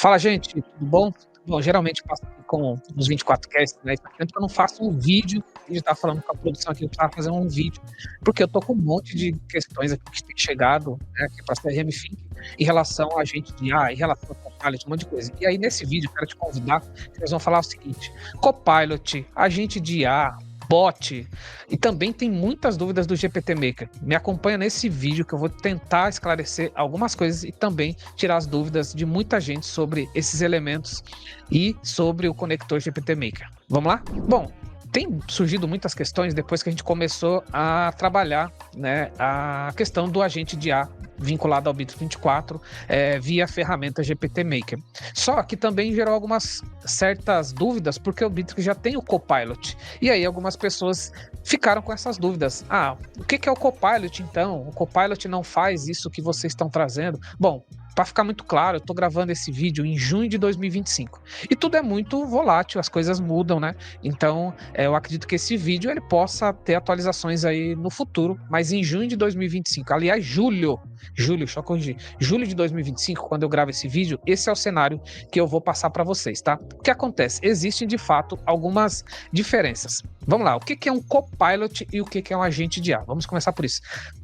Fala, gente, tudo bom? Bom, geralmente eu passo aqui com os 24 Cast, né? Faz tempo que eu não faço um vídeo. A gente tá falando com a produção aqui, eu tava fazendo um vídeo, porque eu tô com um monte de questões aqui que tem chegado, né, aqui pra CRM Think, em relação a gente de IA, em relação ao Copilot, um monte de coisa. E aí, nesse vídeo, eu quero te convidar, que nós vamos falar o seguinte: Copilot, agente de IA, bot, e também tem muitas dúvidas do GPT Maker. Me acompanha nesse vídeo que eu vou tentar esclarecer algumas coisas e também tirar as dúvidas de muita gente sobre esses elementos e sobre o conector GPT Maker. Vamos lá? Bom, tem surgido muitas questões depois que a gente começou a trabalhar, né, a questão do agente de IA vinculado ao Bitrix 24 via ferramenta GPT Maker. Só que também gerou algumas certas dúvidas, porque o Bitrix já tem o Copilot. E aí algumas pessoas ficaram com essas dúvidas. O que é o Copilot então? O Copilot não faz isso que vocês estão trazendo? Bom, para ficar muito claro, eu estou gravando esse vídeo em junho de 2025. E tudo é muito volátil, as coisas mudam, né? Então, eu acredito que esse vídeo ele possa ter atualizações aí no futuro, mas em junho de 2025, aliás, julho, deixa eu corrigir, julho de 2025, quando eu gravo esse vídeo, esse é o cenário que eu vou passar para vocês, tá? O que acontece? Existem, de fato, algumas diferenças. Vamos lá, o que é um Copilot e o que é um agente de IA? Vamos começar por isso.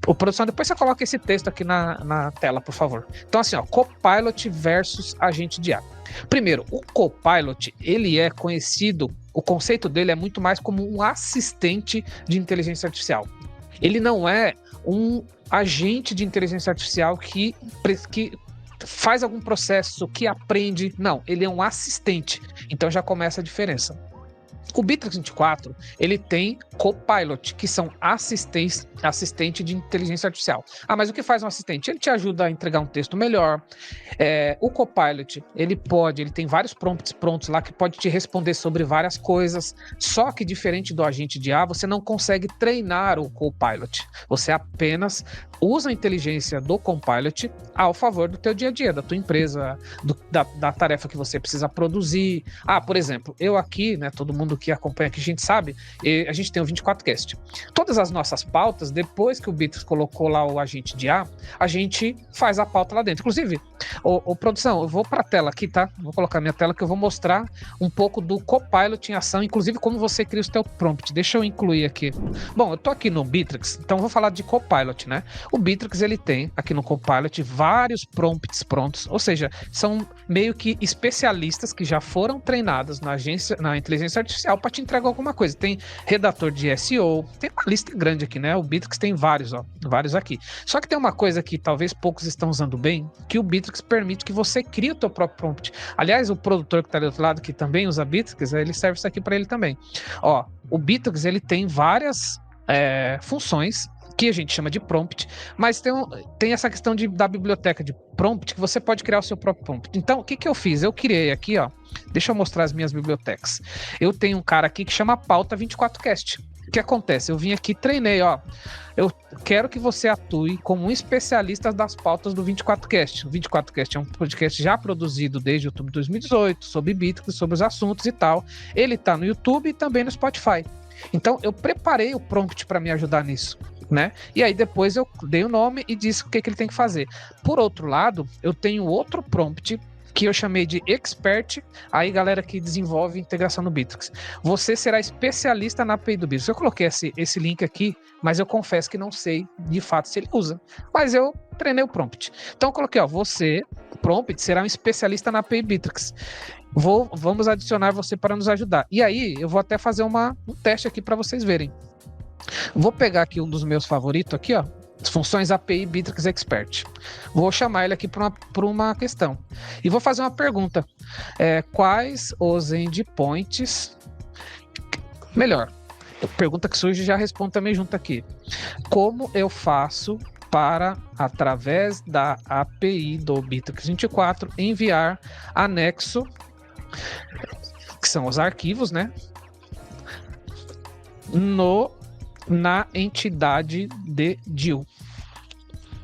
Ô, produção, depois você coloca esse texto aqui na tela, por favor. Então, assim, ó, Copilot versus agente de IA. Primeiro, o Copilot, ele é conhecido, o conceito dele é muito mais como um assistente de inteligência artificial. Ele não é um agente de inteligência artificial que faz algum processo, que aprende. Não, ele é um assistente. Então já começa a diferença. O Bitrix 24, ele tem Copilot, que são assistente de inteligência artificial. Mas o que faz um assistente? Ele te ajuda a entregar um texto melhor. O Copilot, ele tem vários prompts prontos lá que pode te responder sobre várias coisas, só que diferente do agente de IA, você não consegue treinar o Copilot. Você apenas usa a inteligência do Copilot ao favor do teu dia a dia, da tua empresa, da tarefa que você precisa produzir. Por exemplo, eu aqui, né, todo mundo que acompanha aqui, a gente sabe, a gente tem o 24Cast. Todas as nossas pautas, depois que o Bitrix colocou lá o agente de IA, a gente faz a pauta lá dentro. Inclusive, produção, eu vou para a tela aqui, tá? Vou colocar minha tela que eu vou mostrar um pouco do Copilot em ação, inclusive como você cria o seu prompt. Deixa eu incluir aqui. Bom, eu tô aqui no Bitrix, então eu vou falar de Copilot, né? O Bitrix, ele tem aqui no Copilot vários prompts prontos, ou seja, são meio que especialistas que já foram treinados na inteligência artificial para te entregar alguma coisa. Tem redator de SEO, tem uma lista grande aqui, né? O Bitrix tem vários aqui. Só que tem uma coisa que talvez poucos estão usando bem, que o Bitrix permite que você crie o teu próprio prompt. Aliás, o produtor que está do outro lado, que também usa Bitrix, ele serve isso aqui para ele também. O Bitrix, ele tem várias funções que a gente chama de prompt, mas tem essa questão da biblioteca de prompt, que você pode criar o seu próprio prompt. Então, o que eu fiz? Eu criei aqui, deixa eu mostrar as minhas bibliotecas. Eu tenho um cara aqui que chama Pauta 24Cast. O que acontece? Eu vim aqui, treinei, eu quero que você atue como um especialista das pautas do 24Cast. O 24Cast é um podcast já produzido desde outubro de 2018, sobre Bitrix, sobre os assuntos e tal. Ele tá no YouTube e também no Spotify. Então, eu preparei o prompt para me ajudar nisso, né? E aí depois eu dei o nome e disse o que ele tem que fazer. Por outro lado, eu tenho outro prompt que eu chamei de Expert, aí galera que desenvolve integração no Bitrix. Você será especialista na API do Bitrix. Eu coloquei esse link aqui, mas eu confesso que não sei de fato se ele usa. Mas eu treinei o prompt. Então eu coloquei, você, prompt, será um especialista na API Bitrix. Vamos adicionar você para nos ajudar. E aí eu vou até fazer um teste aqui para vocês verem. Vou pegar aqui um dos meus favoritos aqui, funções API Bitrix Expert. Vou chamar ele aqui para uma questão. E vou fazer uma pergunta. Quais os endpoints... Melhor, pergunta que surge, já respondo também junto aqui. Como eu faço para, através da API do Bitrix 24, enviar anexo, que são os arquivos, né? Na entidade de DIL.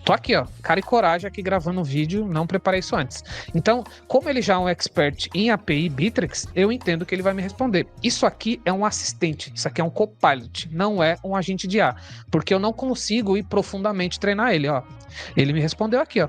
Tô aqui, cara e coragem aqui gravando o vídeo, não preparei isso antes. Então, como ele já é um expert em API Bitrix, eu entendo que ele vai me responder. Isso aqui é um assistente, isso aqui é um Copilot, não é um agente de IA, porque eu não consigo ir profundamente treinar ele, Ele me respondeu aqui,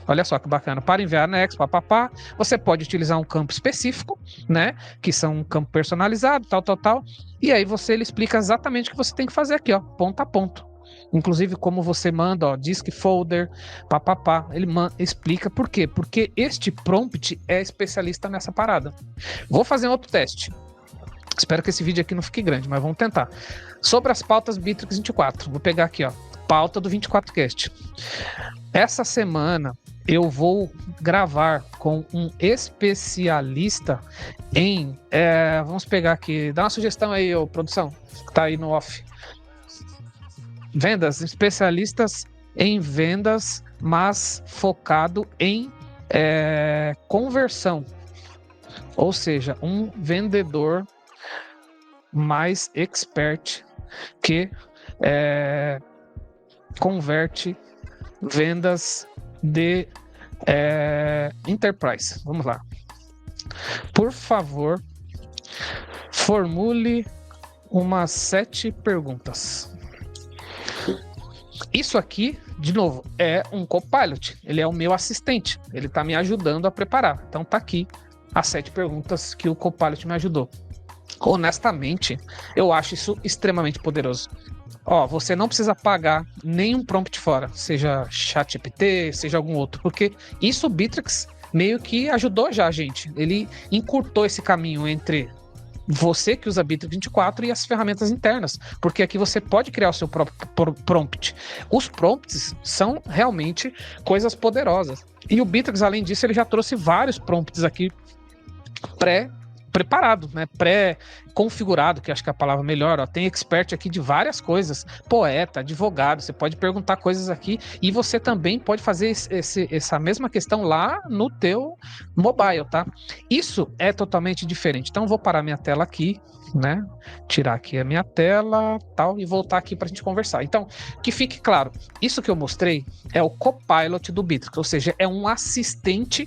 Olha só que bacana. Para enviar anexo, papapá, você pode utilizar um campo específico, né? Que são um campo personalizado, tal. E aí ele explica exatamente o que você tem que fazer aqui, ó, ponto a ponto. Inclusive como você manda, ó, disk folder, papapá. Ele explica por quê? Porque este prompt é especialista nessa parada. Vou fazer um outro teste. Espero que esse vídeo aqui não fique grande, mas vamos tentar. Sobre as pautas Bittrex 24. Vou pegar aqui, ó, pauta do 24Cast. Essa semana eu vou gravar com um especialista em... vamos pegar aqui, dá uma sugestão aí, ô, produção, que tá aí no off. Vendas, especialistas em vendas, mas focado em conversão. Ou seja, um vendedor mais expert que converte vendas de enterprise. Vamos lá. Por favor, formule umas 7 perguntas. Isso aqui, de novo, é um copilot. Ele é o meu assistente. Ele está me ajudando a preparar. Então tá aqui as 7 perguntas que o copilot me ajudou. Honestamente, eu acho isso extremamente poderoso. Ó, você não precisa pagar nenhum prompt fora, seja ChatGPT, seja algum outro, porque isso o Bittrex meio que ajudou já a gente. Ele encurtou esse caminho entre você que usa Bittrex 24 e as ferramentas internas, porque aqui você pode criar o seu próprio prompt. Os prompts são realmente coisas poderosas. E o Bittrex, além disso, ele já trouxe vários prompts aqui preparado, né? Pré-configurado, que acho que é a palavra melhor, ó. Tem expert aqui de várias coisas, poeta, advogado, você pode perguntar coisas aqui e você também pode fazer essa mesma questão lá no teu mobile, tá? Isso é totalmente diferente. Então vou parar minha tela aqui, né? Tirar aqui a minha tela, tal, e voltar aqui para a gente conversar. Então, que fique claro, isso que eu mostrei é o copilot do Bittrex, ou seja, é um assistente,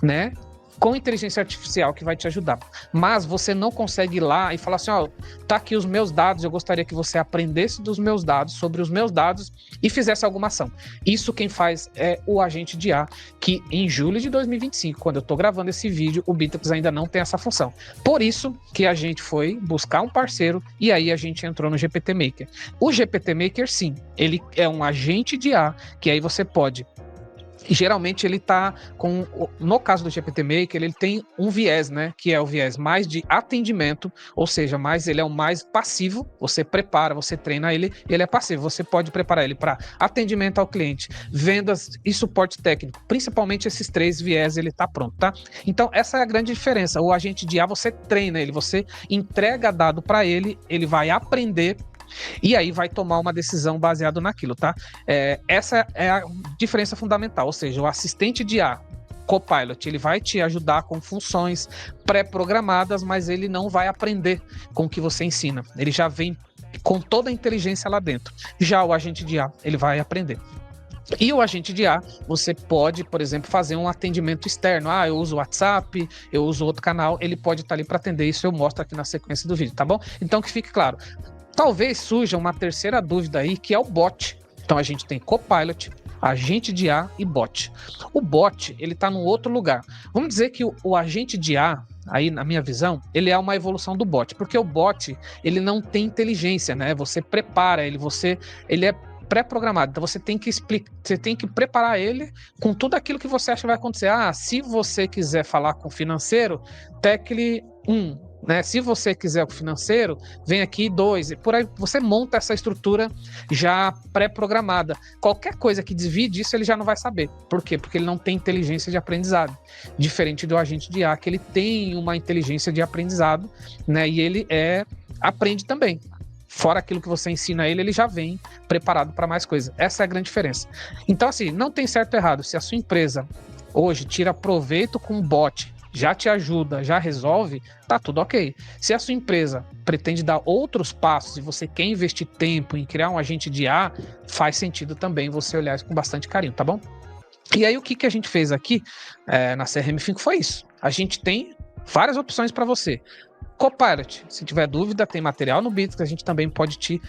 né, com inteligência artificial que vai te ajudar. Mas você não consegue ir lá e falar assim, ó, tá aqui os meus dados, eu gostaria que você aprendesse dos meus dados, sobre os meus dados e fizesse alguma ação. Isso quem faz é o agente de IA, que em julho de 2025, quando eu tô gravando esse vídeo, o Bittrex ainda não tem essa função. Por isso que a gente foi buscar um parceiro e aí a gente entrou no GPT Maker. O GPT Maker, sim, ele é um agente de IA, que aí você pode... Geralmente ele tá com, no caso do GPT Maker, ele tem um viés, né, que é o viés mais de atendimento, ou seja, ele é o mais passivo, você prepara, você treina ele é passivo, você pode preparar ele para atendimento ao cliente, vendas e suporte técnico, principalmente esses 3 viés ele tá pronto, tá? Então essa é a grande diferença, o agente de IA você treina ele, você entrega dado para ele, ele vai aprender e aí vai tomar uma decisão baseado naquilo, tá? Essa é a diferença fundamental, ou seja, o assistente de IA, Copilot, ele vai te ajudar com funções pré-programadas, mas ele não vai aprender com o que você ensina. Ele já vem com toda a inteligência lá dentro. Já o agente de IA, ele vai aprender. E o agente de IA, você pode, por exemplo, fazer um atendimento externo. Ah, eu uso o WhatsApp, eu uso outro canal, ele pode estar ali para atender. Isso eu mostro aqui na sequência do vídeo, tá bom? Então que fique claro. Talvez surja uma terceira dúvida aí, que é o bot. Então a gente tem Copilot, agente de IA e bot. O bot, ele está num outro lugar. Vamos dizer que o agente de IA, aí na minha visão, ele é uma evolução do bot, porque o bot, ele não tem inteligência, né? Você prepara ele, ele é pré-programado, então você tem que preparar ele com tudo aquilo que você acha que vai acontecer. Ah, se você quiser falar com o financeiro, tecle 1. Né? Se você quiser o financeiro, vem aqui 2, e por aí você monta essa estrutura já pré-programada. Qualquer coisa que desvie disso, ele já não vai saber. Por quê? Porque ele não tem inteligência de aprendizado. Diferente do agente de IA, que ele tem uma inteligência de aprendizado, né? E ele aprende também. Fora aquilo que você ensina ele já vem preparado para mais coisas. Essa é a grande diferença. Então, assim, não tem certo ou errado. Se a sua empresa hoje tira proveito com o bot, já te ajuda, já resolve, tá tudo ok. Se a sua empresa pretende dar outros passos e você quer investir tempo em criar um agente de IA, faz sentido também você olhar isso com bastante carinho, tá bom? E aí o que a gente fez aqui na CRM5 foi isso. A gente tem várias opções para você. Copilot, se tiver dúvida, tem material no Bits que a gente também pode te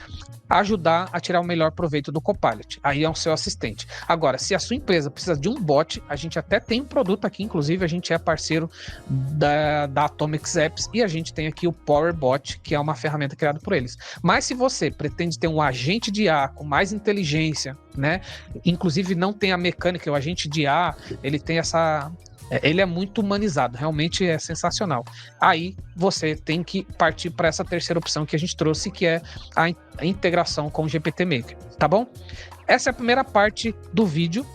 ajudar a tirar o melhor proveito do Copilot. Aí é o seu assistente. Agora, se a sua empresa precisa de um bot, a gente até tem um produto aqui, inclusive a gente é parceiro da Atomics Apps e a gente tem aqui o PowerBot, que é uma ferramenta criada por eles. Mas se você pretende ter um agente de IA com mais inteligência, né? Inclusive não tem a mecânica, o agente de IA, ele tem essa... Ele é muito humanizado, realmente é sensacional. Aí você tem que partir para essa terceira opção que a gente trouxe, que é a integração com o GPT Maker, tá bom? Essa é a primeira parte do vídeo,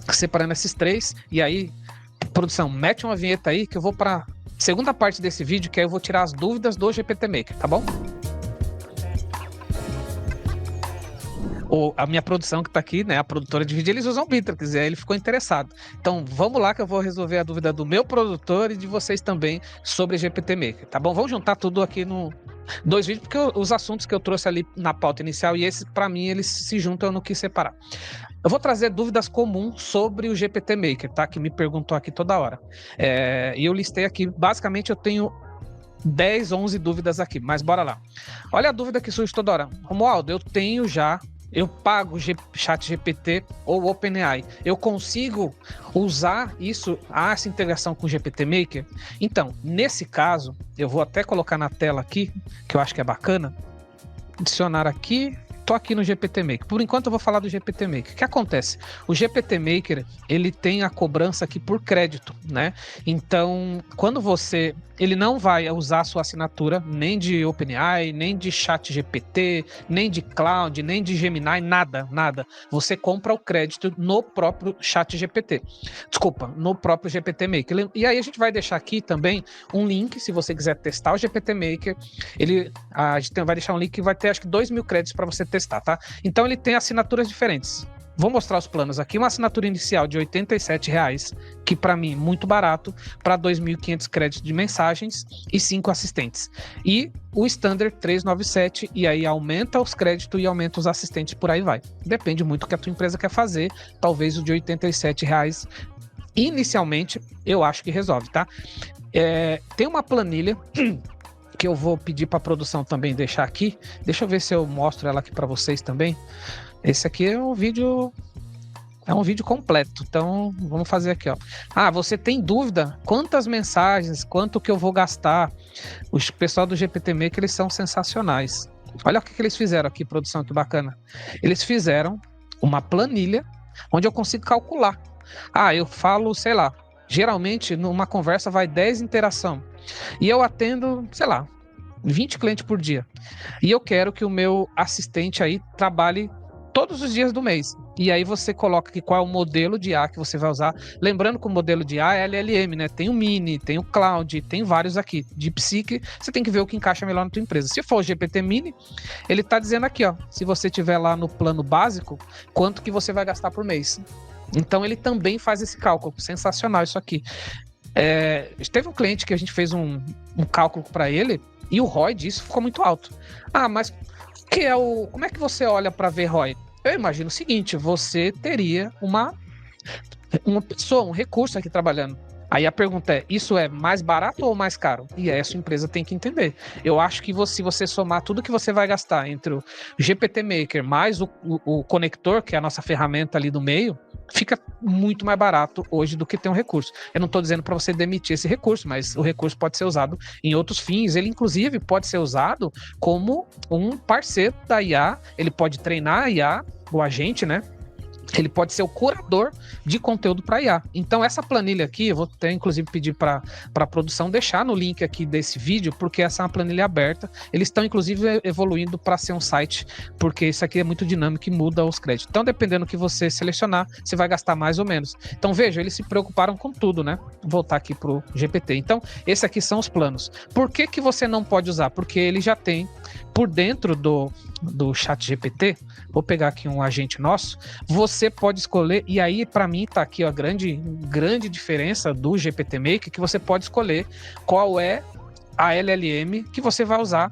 separando esses três. E aí, produção, mete uma vinheta aí que eu vou para a segunda parte desse vídeo, que aí eu vou tirar as dúvidas do GPT Maker, tá bom? A minha produção que tá aqui, né, a produtora de vídeo, eles usam Bittrex, e aí ele ficou interessado. Então vamos lá que eu vou resolver a dúvida do meu produtor e de vocês também sobre GPT Maker, tá bom? Vamos juntar tudo aqui no dois vídeos, porque os assuntos que eu trouxe ali na pauta inicial e esse, para mim, eles se juntam, eu não quis separar. Eu vou trazer dúvidas comuns sobre o GPT Maker, tá? Que me perguntou aqui toda hora. E eu listei aqui, basicamente eu tenho 10, 11 dúvidas aqui, mas bora lá. Olha a dúvida que surge toda hora. Romualdo, eu pago ChatGPT ou OpenAI. Eu consigo usar essa integração com o GPT Maker? Então, nesse caso, eu vou até colocar na tela aqui, que eu acho que é bacana. Adicionar aqui. Tô aqui no GPT Maker. Por enquanto eu vou falar do GPT Maker. O que acontece? O GPT Maker, ele tem a cobrança aqui por crédito, né? Então, quando ele não vai usar a sua assinatura, nem de OpenAI, nem de ChatGPT, nem de Cloud, nem de Gemini, nada. Você compra o crédito no próprio ChatGPT. Desculpa, no próprio GPT Maker. E aí a gente vai deixar aqui também um link, se você quiser testar o GPT Maker. A gente vai deixar um link que vai ter acho que 2.000 créditos para você testar, tá? Então ele tem assinaturas diferentes. Vou mostrar os planos aqui. Uma assinatura inicial de R$ 87,00, que para mim muito barato, para 2.500 créditos de mensagens e 5 assistentes. E o Standard 397, e aí aumenta os créditos e aumenta os assistentes, por aí vai. Depende muito do que a tua empresa quer fazer. Talvez o de R$ 87,00 inicialmente, eu acho que resolve, tá? Tem uma planilha que eu vou pedir para a produção também deixar aqui. Deixa eu ver se eu mostro ela aqui para vocês também. Esse aqui é um vídeo completo, então vamos fazer aqui, ó. Você tem dúvida? Quantas mensagens, quanto que eu vou gastar? Os pessoal do GPT Maker, eles são sensacionais. Olha o que eles fizeram aqui, produção, que bacana. Eles fizeram uma planilha onde eu consigo calcular. Eu falo, sei lá, geralmente numa conversa vai 10 interação e eu atendo, sei lá, 20 clientes por dia. E eu quero que o meu assistente aí trabalhe todos os dias do mês. E aí você coloca aqui qual é o modelo de IA que você vai usar. Lembrando que o modelo de IA é LLM, né? Tem o Mini, tem o Cloud, tem vários aqui. DeepSeek, você tem que ver o que encaixa melhor na tua empresa. Se for o GPT Mini, ele tá dizendo aqui, ó, se você tiver lá no plano básico, quanto que você vai gastar por mês. Então ele também faz esse cálculo. Sensacional isso aqui. Teve um cliente que a gente fez um cálculo para ele e o ROI disso ficou muito alto. Mas como é que você olha para ver ROI? Eu imagino o seguinte, você teria uma pessoa, um recurso aqui trabalhando. Aí a pergunta é, isso é mais barato ou mais caro? E aí a sua empresa tem que entender. Eu acho que se você somar tudo que você vai gastar entre o GPT Maker mais o conector, que é a nossa ferramenta ali do meio, fica muito mais barato hoje do que ter um recurso. Eu não estou dizendo para você demitir esse recurso, mas o recurso pode ser usado em outros fins. Ele, inclusive, pode ser usado como um parceiro da IA. Ele pode treinar a IA, o agente, né? Ele pode ser o curador de conteúdo para IA. Então, essa planilha aqui, eu vou até, inclusive, pedir para a produção deixar no link aqui desse vídeo, porque essa é uma planilha aberta. Eles estão, inclusive, evoluindo para ser um site, porque isso aqui é muito dinâmico e muda os créditos. Então, dependendo do que você selecionar, você vai gastar mais ou menos. Então, veja, eles se preocuparam com tudo, né? Vou voltar aqui para o GPT. Então, esses aqui são os planos. Por que você não pode usar? Porque ele já tem, por dentro do ChatGPT, vou pegar aqui um agente nosso, você pode escolher, e aí para mim tá aqui ó, a grande diferença do GPT Maker, que você pode escolher qual é a LLM que você vai usar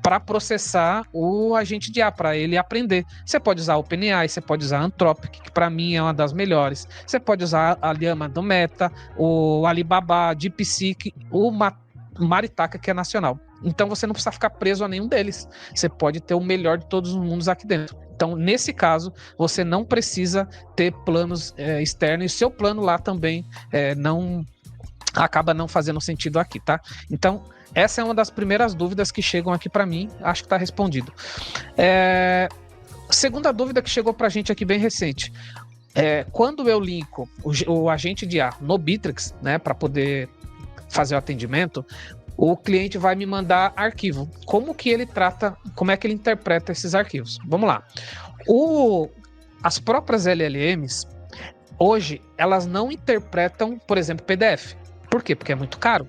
para processar o agente de IA, para ele aprender. Você pode usar o OpenAI, você pode usar a Anthropic, que para mim é uma das melhores. Você pode usar a Llama do Meta, o Alibaba, DeepSeek, maritaca que é nacional. Então você não precisa ficar preso a nenhum deles. Você pode ter o melhor de todos os mundos aqui dentro. Então, nesse caso, você não precisa ter planos externos, e seu plano lá também não acaba não fazendo sentido aqui, tá? Então, essa é uma das primeiras dúvidas que chegam aqui para mim. Acho que está respondido. Segunda dúvida que chegou para a gente aqui bem recente. Quando eu linko o agente de IA no Bittrex, né, para poder fazer o atendimento, o cliente vai me mandar arquivo. Como que ele trata, como é que ele interpreta esses arquivos? Vamos lá. As próprias LLMs, hoje, elas não interpretam, por exemplo, PDF. Por quê? Porque é muito caro.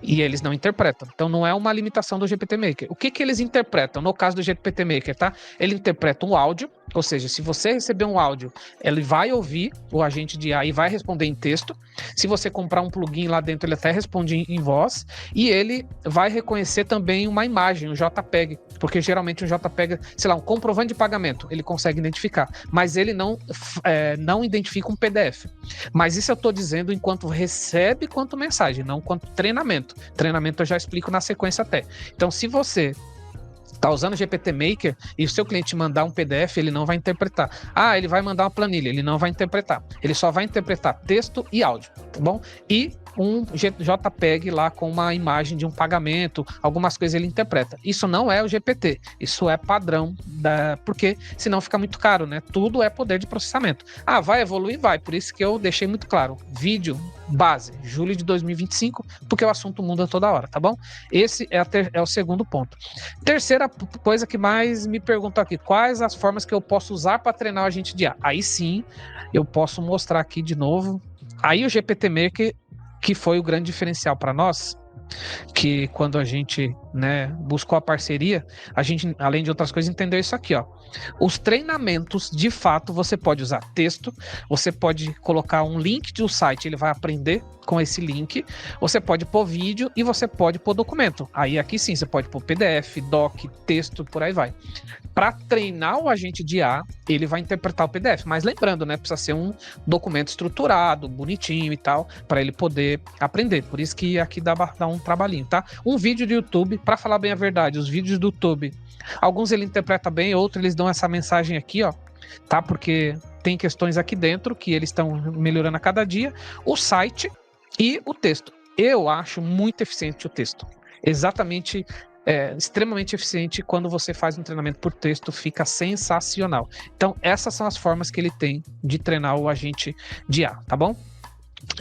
E eles não interpretam. Então não é uma limitação do GPT Maker. O que eles interpretam? No caso do GPT Maker, tá? Ele interpreta um áudio, ou seja, se você receber um áudio, ele vai ouvir o agente de AI e vai responder em texto. Se você comprar um plugin lá dentro, ele até responde em voz. E ele vai reconhecer também uma imagem, um JPEG, porque geralmente um JPEG, sei lá, um comprovante de pagamento, ele consegue identificar. Mas ele não identifica um PDF. Mas isso eu estou dizendo enquanto recebe quanto mensagem, não quanto treinamento. Treinamento eu já explico na sequência até. Então, se você está usando o GPT Maker e o seu cliente mandar um PDF, ele não vai interpretar. Ele vai mandar uma planilha, ele não vai interpretar. Ele só vai interpretar texto e áudio, tá bom? E um JPEG lá com uma imagem de um pagamento, algumas coisas ele interpreta. Isso não é o GPT, isso é padrão, porque senão fica muito caro, né? Tudo é poder de processamento. Vai evoluir? Vai, por isso que eu deixei muito claro. Vídeo base, julho de 2025, porque o assunto muda toda hora, tá bom? Esse é o segundo ponto. Terceira coisa que mais me perguntam aqui, quais as formas que eu posso usar para treinar o agente de IA? Aí sim, eu posso mostrar aqui de novo. Aí o GPT Maker, que foi o grande diferencial para nós, que quando a gente, né, buscou a parceria, a gente, além de outras coisas, entendeu isso aqui, ó. Os treinamentos, de fato, você pode usar texto, você pode colocar um link de um site, ele vai aprender com esse link, você pode pôr vídeo e você pode pôr documento. Aí aqui sim, você pode pôr PDF, doc, texto, por aí vai. Para treinar o agente de IA, ele vai interpretar o PDF, mas lembrando, né, precisa ser um documento estruturado, bonitinho e tal, para ele poder aprender. Por isso que aqui dá um trabalhinho, tá? Um vídeo do YouTube, para falar bem a verdade, os vídeos do YouTube, alguns ele interpreta bem, outros eles dão essa mensagem aqui, ó, tá? Porque tem questões aqui dentro que eles estão melhorando a cada dia. O site e o texto. Eu acho muito eficiente o texto. Exatamente, extremamente eficiente. Quando você faz um treinamento por texto, fica sensacional. Então, essas são as formas que ele tem de treinar o agente de IA, tá bom?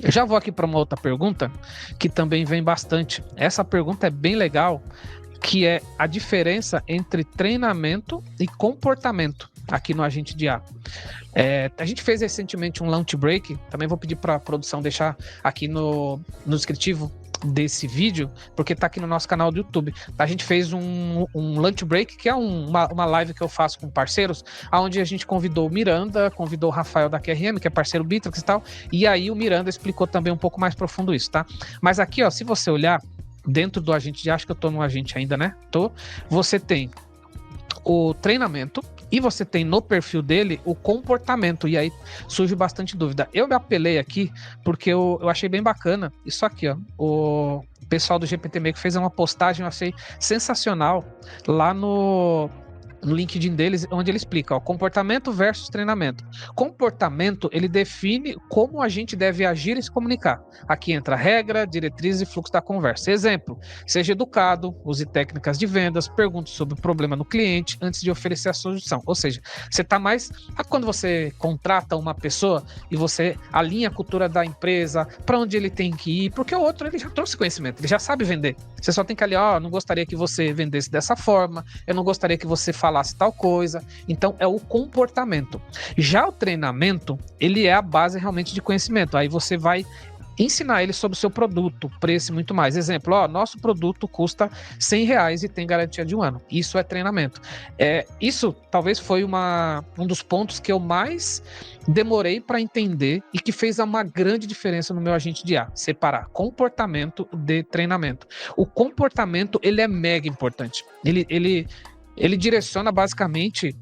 Eu já vou aqui para uma outra pergunta, que também vem bastante. Essa pergunta é bem legal, que é a diferença entre treinamento e comportamento aqui no agente de IA. A gente fez recentemente um lunch break, também vou pedir para a produção deixar aqui no descritivo desse vídeo, porque tá aqui no nosso canal do YouTube. A gente fez um lunch break, que é uma live que eu faço com parceiros, onde a gente convidou o Miranda, convidou o Rafael da QRM, que é parceiro Bittrex e tal, e aí o Miranda explicou também um pouco mais profundo isso, tá? Mas aqui, ó, se você olhar dentro do agente de, acho que eu tô no agente ainda, né? Você tem o treinamento e você tem no perfil dele o comportamento, e aí surge bastante dúvida. Eu me apelei aqui porque eu achei bem bacana isso aqui, ó. O pessoal do GPT Maker fez uma postagem, eu achei sensacional, lá no LinkedIn deles, onde ele explica, ó, comportamento versus treinamento. Comportamento, ele define como a gente deve agir e se comunicar. Aqui entra regra, diretriz e fluxo da conversa. Exemplo, seja educado, use técnicas de vendas, pergunte sobre o problema no cliente antes de oferecer a solução. Ou seja, você está mais... Quando você contrata uma pessoa e você alinha a cultura da empresa, para onde ele tem que ir, porque o outro ele já trouxe conhecimento, ele já sabe vender. Você só tem que alinhar, ó, não gostaria que você vendesse dessa forma, eu não gostaria que você falasse tal coisa. Então é o comportamento. Já o treinamento, ele é a base realmente de conhecimento. Aí você vai ensinar ele sobre o seu produto, preço e muito mais. Exemplo, ó, nosso produto custa R$100 e tem garantia de 1 ano. Isso é treinamento. Isso talvez foi um dos pontos que eu mais demorei para entender e que fez uma grande diferença no meu agente de IA. Separar comportamento de treinamento. O comportamento, ele é mega importante. Ele direciona basicamente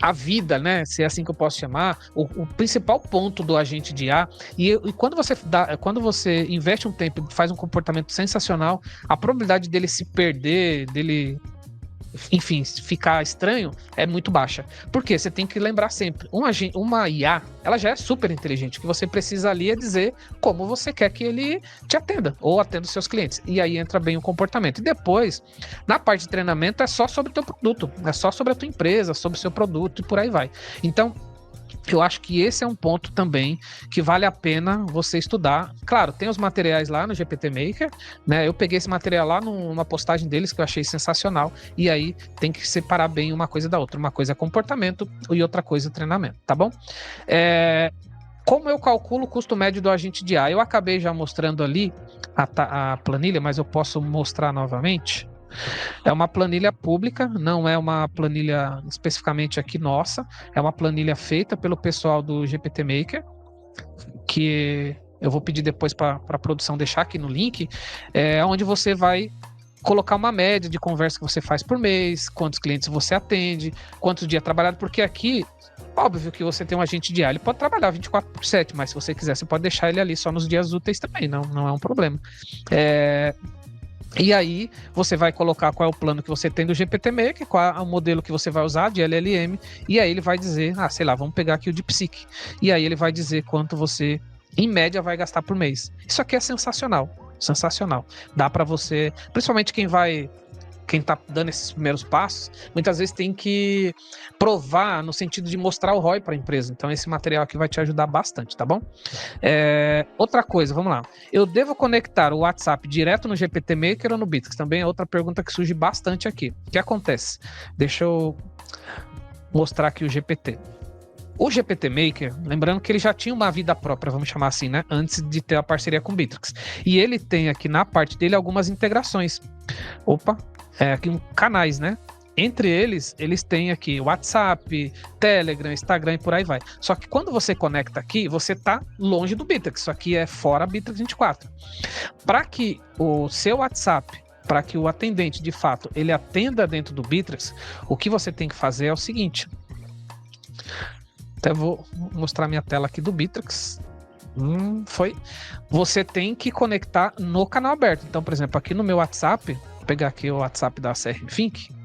a vida, né? Se é assim que eu posso chamar, o principal ponto do agente de IA. E quando você investe um tempo e faz um comportamento sensacional, a probabilidade dele se perder, dele, enfim, ficar estranho é muito baixa. Porque você tem que lembrar sempre, uma IA, ela já é super inteligente. O que você precisa ali é dizer como você quer que ele te atenda, ou atenda os seus clientes. E aí entra bem o comportamento. E depois, na parte de treinamento, é só sobre o teu produto, é só sobre a tua empresa, sobre o seu produto e por aí vai. Então, eu acho que esse é um ponto também que vale a pena você estudar. Claro, tem os materiais lá no GPT Maker, né? Eu peguei esse material lá numa postagem deles que eu achei sensacional. E aí tem que separar bem uma coisa da outra. Uma coisa é comportamento e outra coisa é treinamento, tá bom? Como eu calculo o custo médio do agente de IA? Eu acabei já mostrando ali a planilha, mas eu posso mostrar novamente. É uma planilha pública, não é uma planilha especificamente aqui nossa, é uma planilha feita pelo pessoal do GPT Maker, que eu vou pedir depois para a produção deixar aqui no link, onde você vai colocar uma média de conversa que você faz por mês, quantos clientes você atende, quantos dias trabalhado, porque aqui, óbvio que você tem um agente de IA, ele pode trabalhar 24/7, mas se você quiser, você pode deixar ele ali só nos dias úteis também, não é um problema. E aí você vai colocar qual é o plano que você tem do GPT Maker, qual é o modelo que você vai usar de LLM, e aí ele vai dizer, sei lá, vamos pegar aqui o DeepSeek. E aí ele vai dizer quanto você, em média, vai gastar por mês. Isso aqui é sensacional, sensacional. Dá para você, principalmente quem tá dando esses primeiros passos, muitas vezes tem que provar no sentido de mostrar o ROI para a empresa. Então esse material aqui vai te ajudar bastante, tá bom? Outra coisa, vamos lá. Eu devo conectar o WhatsApp direto no GPT Maker ou no Bittrex? Também é outra pergunta que surge bastante aqui. O que acontece? Deixa eu mostrar aqui o GPT. O GPT Maker, lembrando que ele já tinha uma vida própria, vamos chamar assim, né? Antes de ter a parceria com o Bittrex. E ele tem aqui na parte dele algumas integrações. Aqui canais, né? Entre eles têm aqui WhatsApp, Telegram, Instagram e por aí vai. Só que quando você conecta aqui, você tá longe do Bittrex. Isso aqui é fora Bittrex 24. Para que o seu WhatsApp, para que o atendente, de fato, ele atenda dentro do Bittrex, o que você tem que fazer é o seguinte. Até vou mostrar minha tela aqui do Bittrex. Você tem que conectar no canal aberto. Então, por exemplo, aqui no meu WhatsApp, vou pegar aqui o WhatsApp da CRM Think,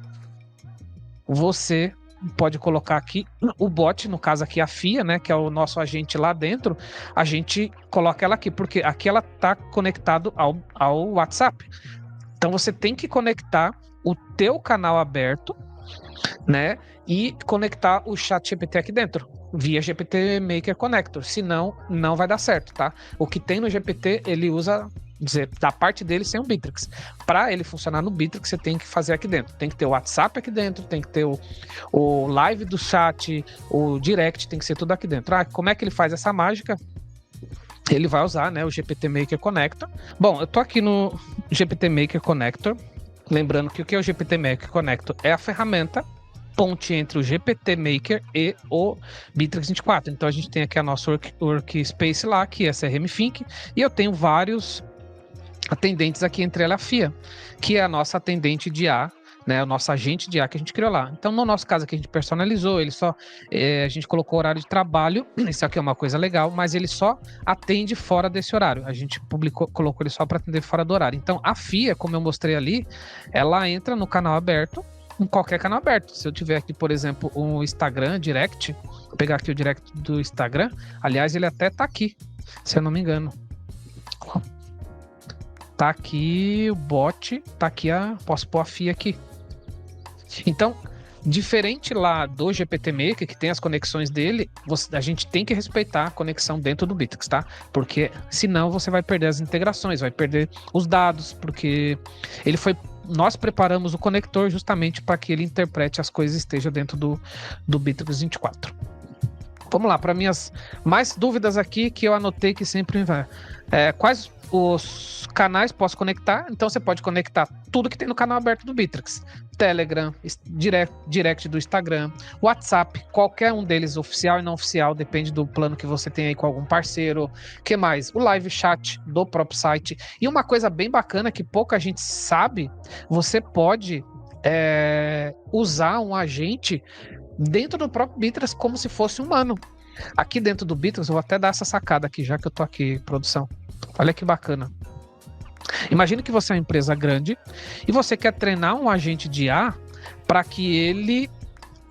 você pode colocar aqui o bot, no caso aqui a FIA, né, que é o nosso agente lá dentro, a gente coloca ela aqui, porque aqui ela está conectado ao WhatsApp. Então você tem que conectar o teu canal aberto, né, e conectar o ChatGPT aqui dentro, via GPT Maker Connector, senão não vai dar certo, tá? O que tem no GPT, ele usa, da parte dele sem o Bittrex. Para ele funcionar no Bittrex, você tem que fazer aqui dentro. Tem que ter o WhatsApp aqui dentro, tem que ter o live do chat, o direct, tem que ser tudo aqui dentro. Como é que ele faz essa mágica? Ele vai usar, né, o GPT Maker Connector. Bom, eu tô aqui no GPT Maker Connector. Lembrando que o que é o GPT Maker Connector? É a ferramenta ponte entre o GPT Maker e o Bittrex 24. Então a gente tem aqui a nossa workspace lá, que é a CRM Think, e eu tenho vários atendentes aqui, entre ela a FIA, que é a nossa atendente de IA, né, o nosso agente de IA que a gente criou lá. Então, no nosso caso aqui, a gente personalizou, a gente colocou horário de trabalho, isso aqui é uma coisa legal, mas ele só atende fora desse horário. A gente colocou ele só para atender fora do horário. Então, a FIA, como eu mostrei ali, ela entra no canal aberto, em qualquer canal aberto. Se eu tiver aqui, por exemplo, um Instagram Direct, vou pegar aqui o Direct do Instagram, aliás, ele até tá aqui, se eu não me engano. Tá aqui o bot, tá aqui posso pôr a FIA aqui. Então, diferente lá do GPT Maker, que tem as conexões dele, a gente tem que respeitar a conexão dentro do Bittrex, tá? Porque senão você vai perder as integrações, vai perder os dados, porque nós preparamos o conector justamente para que ele interprete as coisas e esteja dentro do Bittrex 24. Vamos lá, para minhas mais dúvidas aqui que eu anotei que sempre vai. Quais os canais posso conectar? Então você pode conectar tudo que tem no canal aberto do Bittrex. Telegram, direct do Instagram, WhatsApp, qualquer um deles, oficial e não oficial, depende do plano que você tem aí com algum parceiro. Que mais? O live chat do próprio site. E uma coisa bem bacana que pouca gente sabe, você pode usar um agente dentro do próprio Bittrex como se fosse humano. Aqui dentro do Bittrex, eu vou até dar essa sacada aqui, já que eu tô aqui, produção. Olha que bacana. Imagina que você é uma empresa grande e você quer treinar um agente de IA para que ele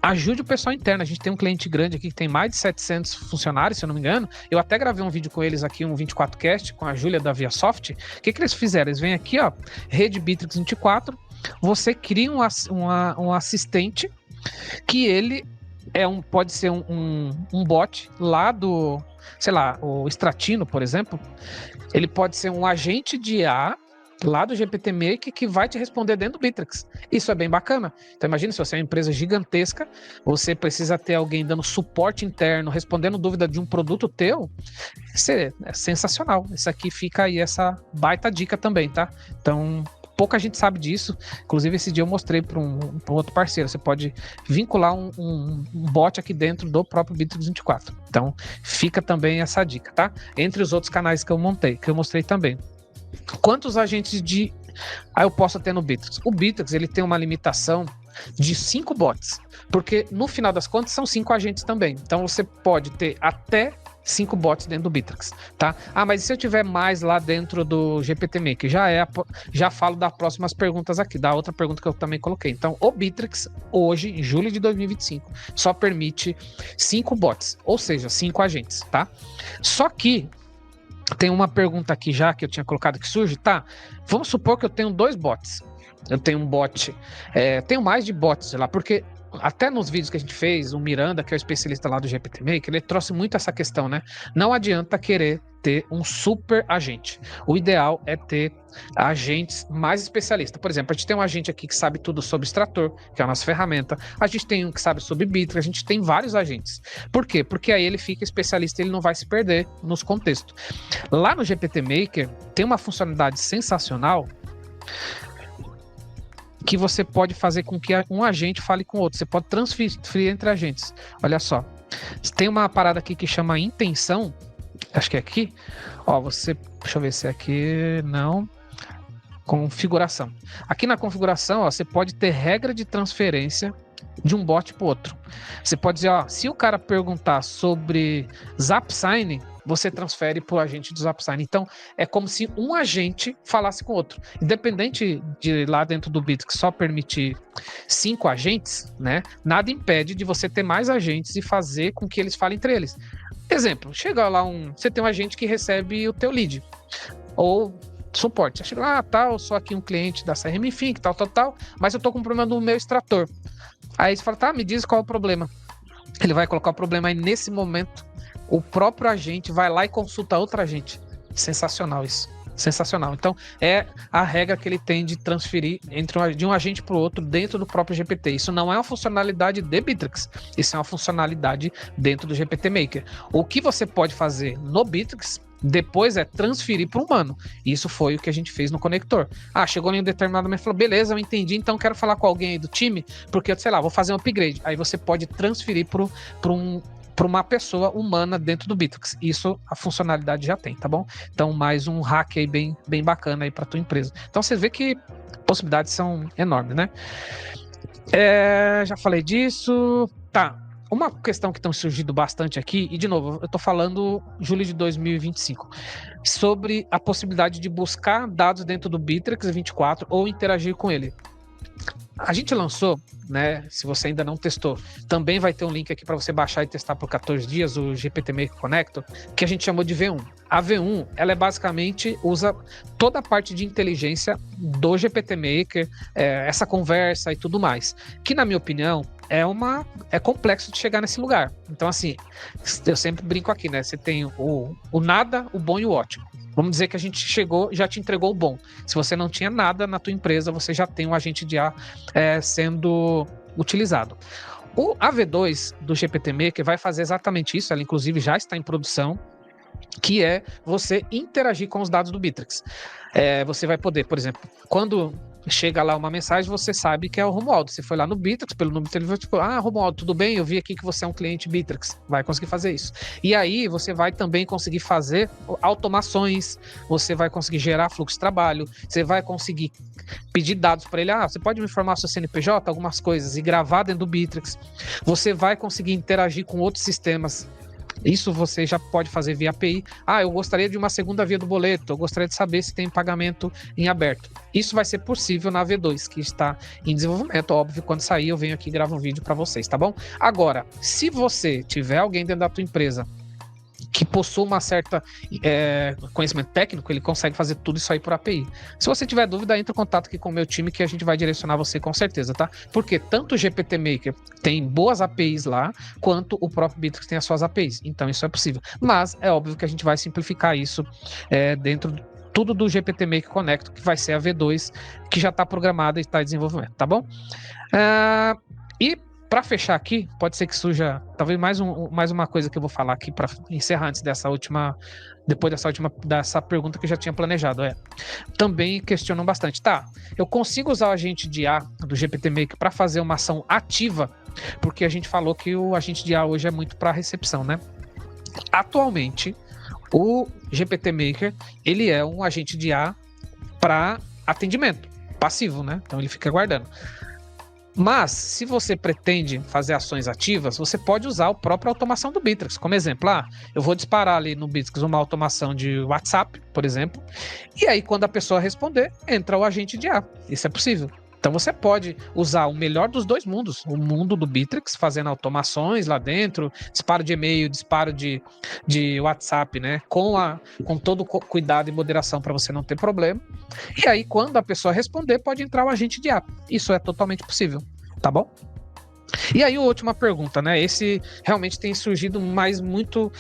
ajude o pessoal interno. A gente tem um cliente grande aqui que tem mais de 700 funcionários, se eu não me engano. Eu até gravei um vídeo com eles aqui, um 24cast, com a Júlia da ViaSoft. O que eles fizeram? Eles vêm aqui, ó, rede Bittrex 24, você cria um assistente que ele pode ser um bot lá do, sei lá, o Stratino, por exemplo. Ele pode ser um agente de IA lá do GPT Maker que vai te responder dentro do Bittrex. Isso é bem bacana. Então imagina se você é uma empresa gigantesca, você precisa ter alguém dando suporte interno, respondendo dúvida de um produto teu. Isso é sensacional. Isso aqui fica aí essa baita dica também, tá? Então pouca gente sabe disso. Inclusive, esse dia eu mostrei para um outro parceiro. Você pode vincular um bot aqui dentro do próprio Bittrex 24. Então, fica também essa dica, tá? Entre os outros canais que eu mostrei também. Quantos agentes de eu posso ter no Bittrex? O Bittrex, ele tem uma limitação de 5 bots, porque no final das contas são 5 agentes também. Então, você pode ter até 5 bots dentro do Bittrex, tá? Mas e se eu tiver mais lá dentro do GPT Maker? Já falo das próximas perguntas aqui, da outra pergunta que eu também coloquei. Então, o Bittrex, hoje, em julho de 2025, só permite 5 bots, ou seja, 5 agentes, tá? Só que tem uma pergunta aqui já que eu tinha colocado que surge, tá? Vamos supor que eu tenho 2 bots. Eu tenho um bot, tenho mais de bots, sei lá, porque até nos vídeos que a gente fez, o Miranda, que é o especialista lá do GPT Maker, ele trouxe muito essa questão, né? Não adianta querer ter um super agente. O ideal é ter agentes mais especialistas. Por exemplo, a gente tem um agente aqui que sabe tudo sobre extrator, que é a nossa ferramenta. A gente tem um que sabe sobre Bittrex, a gente tem vários agentes. Por quê? Porque aí ele fica especialista e ele não vai se perder nos contextos. Lá no GPT Maker, tem uma funcionalidade sensacional que você pode fazer com que um agente fale com o outro. Você pode transferir entre agentes. Olha só. Tem uma parada aqui que chama intenção. Acho que é aqui. Ó, deixa eu ver se é aqui. Não. Configuração. Aqui na configuração, ó, você pode ter regra de transferência de um bot para o outro. Você pode dizer, ó, se o cara perguntar sobre ZapSign, você transfere para o agente do ZapSign. Então, é como se um agente falasse com o outro. Independente de lá dentro do Bittrex só permitir 5 agentes, né? Nada impede de você ter mais agentes e fazer com que eles falem entre eles. Exemplo, chega lá você tem um agente que recebe o teu lead. Ou suporte. Você chega lá, eu sou aqui um cliente da CRM Infinity, tal, mas eu tô com um problema no meu extrator. Aí você fala, me diz qual é o problema. Ele vai colocar o problema aí nesse momento. O próprio agente vai lá e consulta outro agente. Sensacional isso. Sensacional. Então, é a regra que ele tem de transferir de um agente para o outro dentro do próprio GPT. Isso não é uma funcionalidade de Bittrex. Isso é uma funcionalidade dentro do GPT Maker. O que você pode fazer no Bittrex depois é transferir para o humano. Isso foi o que a gente fez no conector. Chegou em um determinado momento e falou, beleza, eu entendi, então quero falar com alguém aí do time, porque, sei lá, vou fazer um upgrade. Aí você pode transferir para uma pessoa humana dentro do Bittrex. Isso a funcionalidade já tem, tá bom? Então, mais um hack aí bem bacana aí para tua empresa. Então, você vê que possibilidades são enormes, né? Já falei disso. Tá. Uma questão que tem surgido bastante aqui, e de novo, eu tô falando julho de 2025, sobre a possibilidade de buscar dados dentro do Bittrex 24 ou interagir com ele. A gente lançou, né? Se você ainda não testou, também vai ter um link aqui para você baixar e testar por 14 dias o GPT Maker Connector, que a gente chamou de V1. A V1, ela basicamente usa toda a parte de inteligência do GPT Maker, essa conversa e tudo mais. Que, na minha opinião, é complexo de chegar nesse lugar. Então, assim, eu sempre brinco aqui, né? Você tem o nada, o bom e o ótimo. Vamos dizer que a gente chegou, já te entregou o bom. Se você não tinha nada na tua empresa, você já tem um agente de IA sendo utilizado. O AV2 do GPT Maker vai fazer exatamente isso, ela inclusive já está em produção, que é você interagir com os dados do Bittrex. Você vai poder, por exemplo, quando chega lá uma mensagem, você sabe que é o Romualdo. Você foi lá no Bittrex, pelo número de telefone, tipo, Romualdo, tudo bem? Eu vi aqui que você é um cliente Bittrex. Vai conseguir fazer isso. E aí você vai também conseguir fazer automações, você vai conseguir gerar fluxo de trabalho, você vai conseguir pedir dados para ele. Você pode me informar seu CNPJ, algumas coisas, e gravar dentro do Bittrex. Você vai conseguir interagir com outros sistemas. Isso você já pode fazer via API. Eu gostaria de uma segunda via do boleto, eu gostaria de saber se tem pagamento em aberto. Isso vai ser possível na V2, que está em desenvolvimento. Óbvio, quando sair eu venho aqui e gravo um vídeo para vocês, tá bom? Agora, se você tiver alguém dentro da tua empresa que possua uma certa conhecimento técnico, ele consegue fazer tudo isso aí por API. Se você tiver dúvida, entre em contato aqui com o meu time que a gente vai direcionar você com certeza, tá? Porque tanto o GPT Maker tem boas APIs lá, quanto o próprio Bittrex tem as suas APIs. Então isso é possível. Mas é óbvio que a gente vai simplificar isso dentro tudo do GPT Maker Connect, que vai ser a V2, que já está programada e está em desenvolvimento, tá bom? E para fechar aqui, pode ser que surja talvez mais uma coisa que eu vou falar aqui para encerrar antes dessa pergunta que eu já tinha planejado. Também questionam bastante. Eu consigo usar o agente de IA do GPT Maker para fazer uma ação ativa, porque a gente falou que o agente de IA hoje é muito para recepção, né? Atualmente, o GPT Maker, ele é um agente de IA para atendimento passivo, né? Então ele fica guardando. Mas, se você pretende fazer ações ativas, você pode usar a própria automação do Bittrex. Como exemplo, eu vou disparar ali no Bittrex uma automação de WhatsApp, por exemplo, e aí quando a pessoa responder, entra o agente de IA. Isso é possível. Então você pode usar o melhor dos dois mundos, o mundo do Bittrex, fazendo automações lá dentro, disparo de e-mail, disparo de WhatsApp, né? Com todo cuidado e moderação para você não ter problema. E aí, quando a pessoa responder, pode entrar o agente de IA. Isso é totalmente possível, tá bom? E aí, a última pergunta, né? Esse realmente tem surgido muito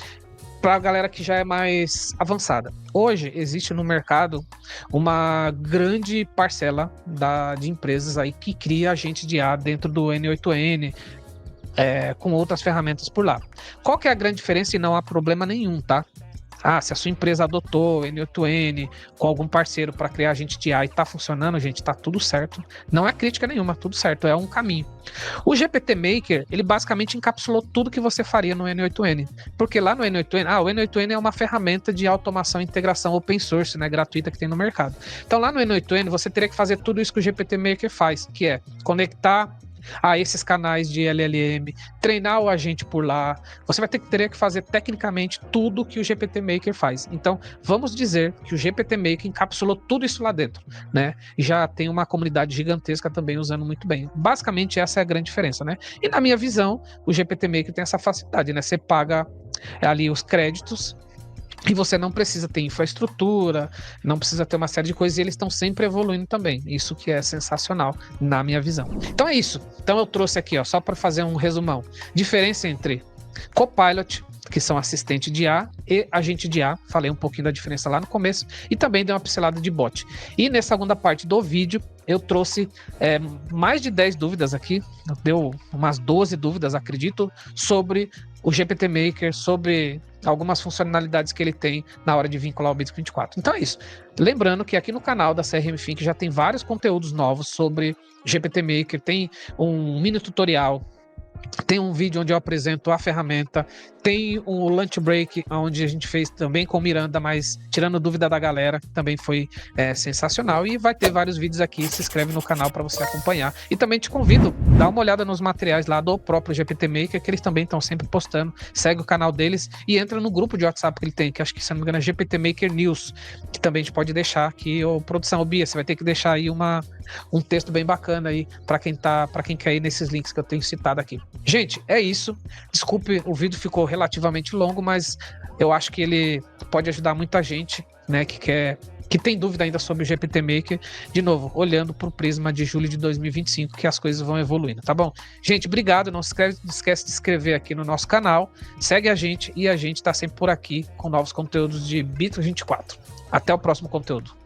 para a galera que já é mais avançada. Hoje existe no mercado uma grande parcela de empresas aí que cria agente de IA dentro do N8N, com outras ferramentas por lá. Qual que é a grande diferença? E não há problema nenhum, tá? Se a sua empresa adotou N8N com algum parceiro para criar agente de IA e está funcionando, gente, está tudo certo. Não é crítica nenhuma, tudo certo, é um caminho. O GPT Maker, ele basicamente encapsulou tudo que você faria no N8N. Porque lá no N8N, o N8N é uma ferramenta de automação e integração open source, né, gratuita que tem no mercado. Então lá no N8N você teria que fazer tudo isso que o GPT Maker faz, que é conectar esses canais de LLM, treinar o agente por lá. Você teria que fazer tecnicamente tudo que o GPT Maker faz. Então, vamos dizer que o GPT Maker encapsulou tudo isso lá dentro, né? E já tem uma comunidade gigantesca também usando muito bem. Basicamente, essa é a grande diferença, né? E na minha visão, o GPT Maker tem essa facilidade, né? Você paga ali os créditos e você não precisa ter infraestrutura, não precisa ter uma série de coisas, e eles estão sempre evoluindo também. Isso que é sensacional, na minha visão. Então é isso. Então eu trouxe aqui, só para fazer um resumão. Diferença entre Copilot, que são assistente de IA, e agente de IA. Falei um pouquinho da diferença lá no começo, e também dei uma pincelada de bot. E nessa segunda parte do vídeo, eu trouxe mais de 10 dúvidas aqui, deu umas 12 dúvidas, acredito, sobre o GPT Maker, sobre algumas funcionalidades que ele tem na hora de vincular o Bittrex 24. Então é isso. Lembrando que aqui no canal da CRM Think já tem vários conteúdos novos sobre GPT Maker, tem um mini tutorial, tem um vídeo onde eu apresento a ferramenta, tem um lunch break onde a gente fez também com Miranda, mas tirando dúvida da galera, também foi sensacional, e vai ter vários vídeos aqui. Se inscreve no canal para você acompanhar, e também te convido, dá uma olhada nos materiais lá do próprio GPT Maker, que eles também estão sempre postando. Segue o canal deles e entra no grupo de WhatsApp que ele tem, que acho que, se não me engano, é GPT Maker News, que também a gente pode deixar aqui. Produção, Bia, você vai ter que deixar aí um texto bem bacana aí para quem quer ir nesses links que eu tenho citado aqui. Gente, é isso. Desculpe, o vídeo ficou relativamente longo, mas eu acho que ele pode ajudar muita gente, né, que tem dúvida ainda sobre o GPT Maker, de novo, olhando para o prisma de julho de 2025, que as coisas vão evoluindo, tá bom? Gente, obrigado, não esquece de se inscrever aqui no nosso canal, segue a gente, e a gente está sempre por aqui com novos conteúdos de Bittrex 24. Até o próximo conteúdo.